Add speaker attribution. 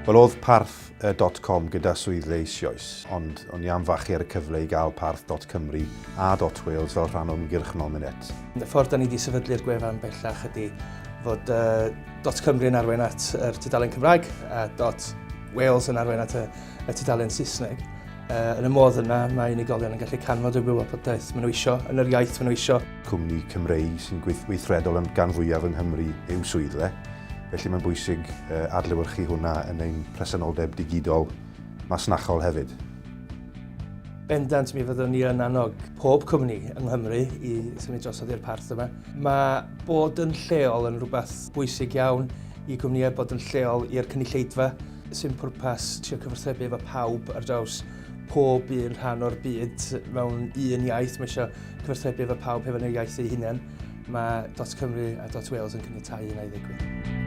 Speaker 1: Wel, oedd parth.com gyda swyddfa eisoes, ond o'n i am fachu ar y cyfle i gael parth.cymru a .wales fel rhan o'n ymgyrch nominate.
Speaker 2: Y ffordd da ni wedi sefydlu'r gwefan bellach ydy fod .cymru yn arwain at yr tudalen Cymraeg a .wales yn arwain at y tudalen Saesneg. Yn y modd yna, mae unigolion yn gallu canfod y wybodaeth maen nhw isio, yn yr iaith maen nhw isio.
Speaker 1: Cwmni Cymreig sy'n weithredol yn gan fwyaf yng Nghymru yw swyddfa. Felly mae'n bwysig adlewyrchu hwnna yn ein presenoldeb digidol masnachol hefyd.
Speaker 2: Bendant mi fyddwn ni yn annog pob cwmni yng Nghymru i symud drosodd i'r parth yma. Mae bod yn lleol yn rhywbeth bwysig iawn i gwmnïau bod yn lleol i'r cynulleidfa sy'n pwrpas trio cyfathrebu efo pawb ar draws pob un rhan o'r byd mewn un iaith. Mae eisiau cyfathrebu efo pawb hefo yn ei iaith ei hunain. Mae .cymru a .wales yn caniatáu yna i ddigwydd.